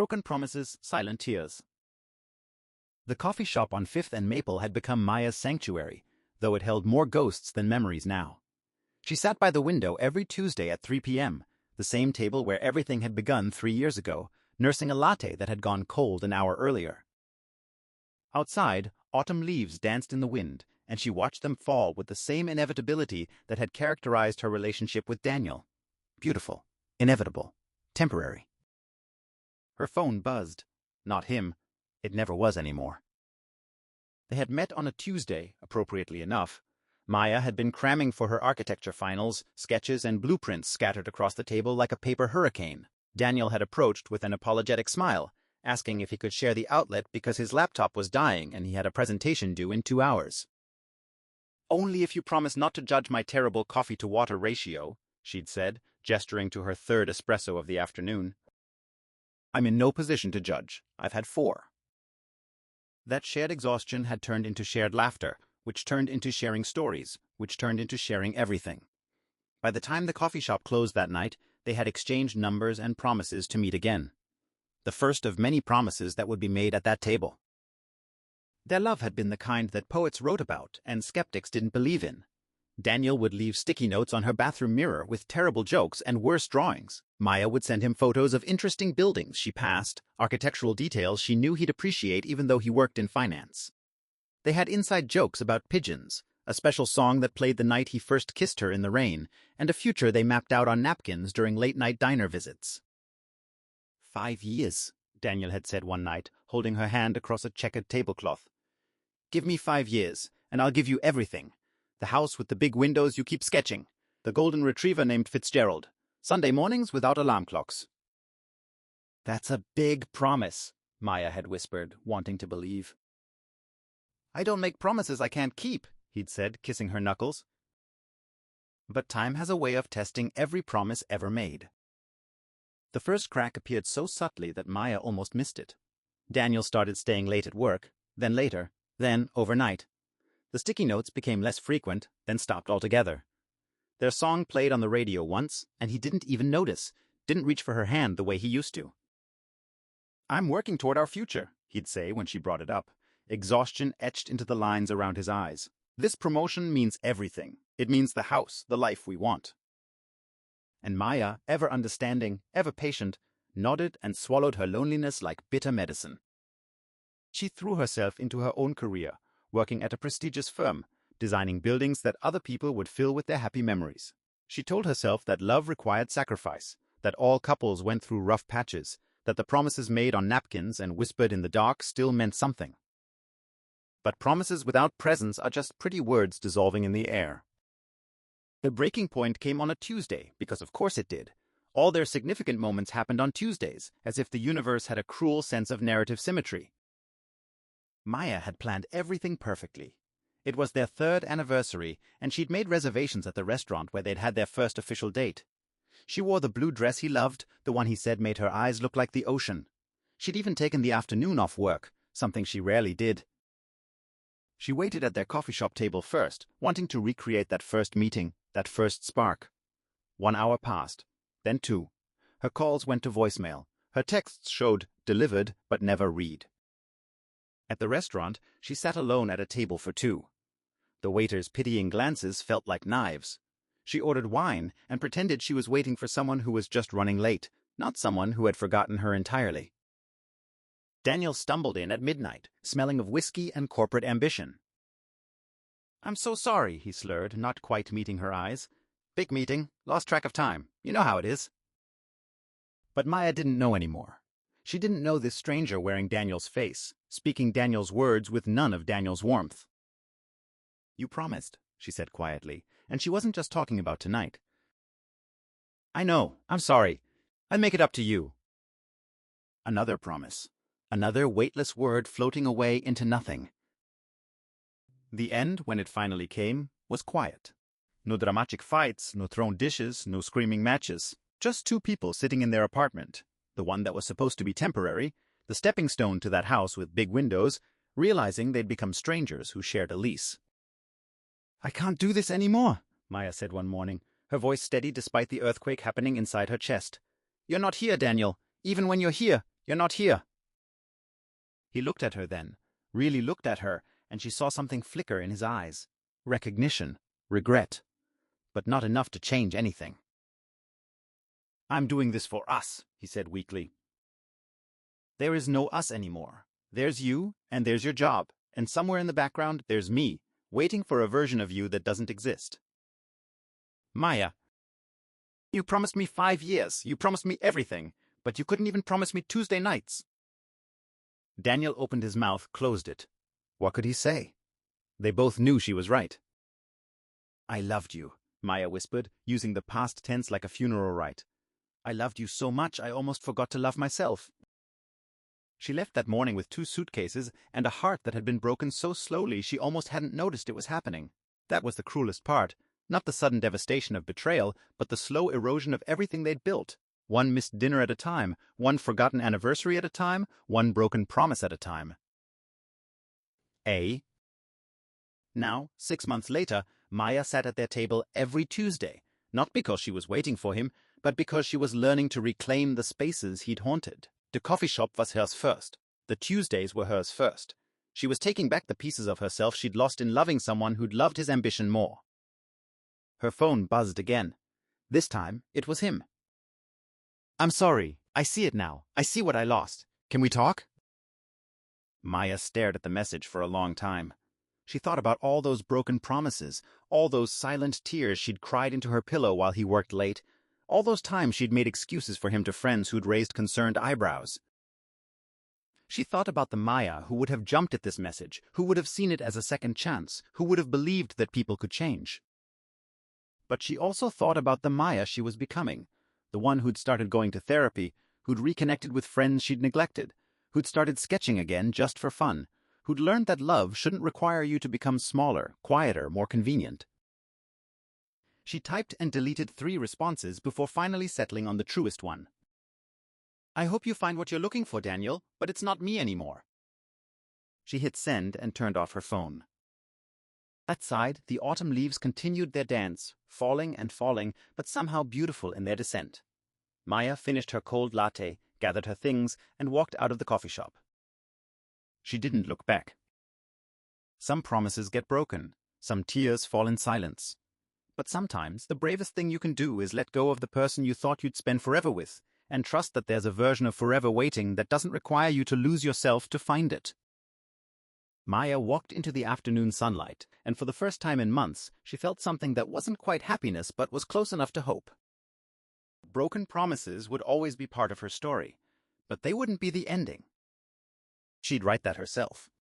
broken promises, silent tears. The coffee shop on 5th and Maple had become Maya's sanctuary, though it held more ghosts than memories now. She sat by the window every Tuesday at 3 p.m., the same table where everything had begun 3 years ago, nursing a latte that had gone cold an hour earlier. Outside, autumn leaves danced in the wind, and she watched them fall with the same inevitability that had characterized her relationship with Daniel. Beautiful, inevitable, temporary. Her phone buzzed. Not him. It never was anymore. They had met on a Tuesday, appropriately enough. Maya had been cramming for her architecture finals, sketches and blueprints scattered across the table like a paper hurricane. Daniel had approached with an apologetic smile, asking if he could share the outlet because his laptop was dying and he had a presentation due in 2 hours. "Only if you promise not to judge my terrible coffee-to-water ratio," she'd said, gesturing to her 3rd espresso of the afternoon. "I'm in no position to judge. I've had 4. That shared exhaustion had turned into shared laughter, which turned into sharing stories, which turned into sharing everything. By the time the coffee shop closed that night, they had exchanged numbers and promises to meet again. The first of many promises that would be made at that table. Their love had been the kind that poets wrote about and skeptics didn't believe in. Daniel would leave sticky notes on her bathroom mirror with terrible jokes and worse drawings. Maya would send him photos of interesting buildings she passed, architectural details she knew he'd appreciate even though he worked in finance. They had inside jokes about pigeons, a special song that played the night he first kissed her in the rain, and a future they mapped out on napkins during late-night diner visits. 5 years, Daniel had said one night, holding her hand across a checkered tablecloth. "Give me 5 years, and I'll give you everything. The house with the big windows you keep sketching, the golden retriever named Fitzgerald, Sunday mornings without alarm clocks." "That's a big promise," Maya had whispered, wanting to believe. "I don't make promises I can't keep," he'd said, kissing her knuckles. But time has a way of testing every promise ever made. The first crack appeared so subtly that Maya almost missed it. Daniel started staying late at work, then later, then overnight. The sticky notes became less frequent, then stopped altogether. Their song played on the radio once, and he didn't even notice, didn't reach for her hand the way he used to. "I'm working toward our future," he'd say when she brought it up, exhaustion etched into the lines around his eyes. "This promotion means everything. It means the house, the life we want." And Maya, ever understanding, ever patient, nodded and swallowed her loneliness like bitter medicine. She threw herself into her own career, working at a prestigious firm, designing buildings that other people would fill with their happy memories. She told herself that love required sacrifice, that all couples went through rough patches, that the promises made on napkins and whispered in the dark still meant something. But promises without presence are just pretty words dissolving in the air. The breaking point came on a Tuesday, because of course it did. All their significant moments happened on Tuesdays, as if the universe had a cruel sense of narrative symmetry. Maya had planned everything perfectly. It was their 3rd anniversary, and she'd made reservations at the restaurant where they'd had their first official date. She wore the blue dress he loved, the one he said made her eyes look like the ocean. She'd even taken the afternoon off work, something she rarely did. She waited at their coffee shop table first, wanting to recreate that first meeting, that first spark. 1 hour passed, then 2. Her calls went to voicemail. Her texts showed delivered but never read. At the restaurant, she sat alone at a table for 2. The waiter's pitying glances felt like knives. She ordered wine and pretended she was waiting for someone who was just running late, not someone who had forgotten her entirely. Daniel stumbled in at midnight, smelling of whiskey and corporate ambition. "I'm so sorry," he slurred, not quite meeting her eyes. "Big meeting, lost track of time. You know how it is." But Maya didn't know anymore. She didn't know this stranger wearing Daniel's face, speaking Daniel's words with none of Daniel's warmth. "You promised," she said quietly, and she wasn't just talking about tonight. "I know, I'm sorry. I'll make it up to you." Another promise. Another weightless word floating away into nothing. The end, when it finally came, was quiet. No dramatic fights, no thrown dishes, no screaming matches. Just 2 people sitting in their apartment, the one that was supposed to be temporary, the stepping stone to that house with big windows, realizing they'd become strangers who shared a lease. "I can't do this anymore," Maya said one morning, her voice steady despite the earthquake happening inside her chest. "You're not here, Daniel. Even when you're here, You're not here." He looked at her then, really looked at her, and she saw something flicker in his eyes. Recognition, regret, but not enough to change anything. "I'm doing this for us," he said weakly. "There is no us anymore. There's you, and there's your job, and somewhere in the background there's me, waiting for a version of you that doesn't exist." "Maya, you promised me 5 years, you promised me everything, but you couldn't even promise me Tuesday nights." Daniel opened his mouth, closed it. What could he say? They both knew she was right. "I loved you," Maya whispered, using the past tense like a funeral rite. "I loved you so much I almost forgot to love myself." She left that morning with 2 suitcases and a heart that had been broken so slowly she almost hadn't noticed it was happening. That was the cruelest part. Not the sudden devastation of betrayal, but the slow erosion of everything they'd built. One missed dinner at a time, one forgotten anniversary at a time, one broken promise at a time. Now, 6 months later, Maya sat at their table every Tuesday, not because she was waiting for him, but because she was learning to reclaim the spaces he'd haunted. The coffee shop was hers first. The Tuesdays were hers first. She was taking back the pieces of herself she'd lost in loving someone who'd loved his ambition more. Her phone buzzed again. This time, it was him. "I'm sorry. I see it now. I see what I lost. Can we talk?" Maya stared at the message for a long time. She thought about all those broken promises, all those silent tears she'd cried into her pillow while he worked late, all those times she'd made excuses for him to friends who'd raised concerned eyebrows. She thought about the Maya who would have jumped at this message, who would have seen it as a second chance, who would have believed that people could change. But she also thought about the Maya she was becoming, the one who'd started going to therapy, who'd reconnected with friends she'd neglected, who'd started sketching again just for fun, who'd learned that love shouldn't require you to become smaller, quieter, more convenient. She typed and deleted 3 responses before finally settling on the truest one. "I hope you find what you're looking for, Daniel, but it's not me anymore." She hit send and turned off her phone. Outside, the autumn leaves continued their dance, falling and falling, but somehow beautiful in their descent. Maya finished her cold latte, gathered her things, and walked out of the coffee shop. She didn't look back. Some promises get broken, some tears fall in silence. But sometimes the bravest thing you can do is let go of the person you thought you'd spend forever with, and trust that there's a version of forever waiting that doesn't require you to lose yourself to find it. Maya walked into the afternoon sunlight, and for the first time in months, she felt something that wasn't quite happiness but was close enough to hope. Broken promises would always be part of her story, but they wouldn't be the ending. She'd write that herself.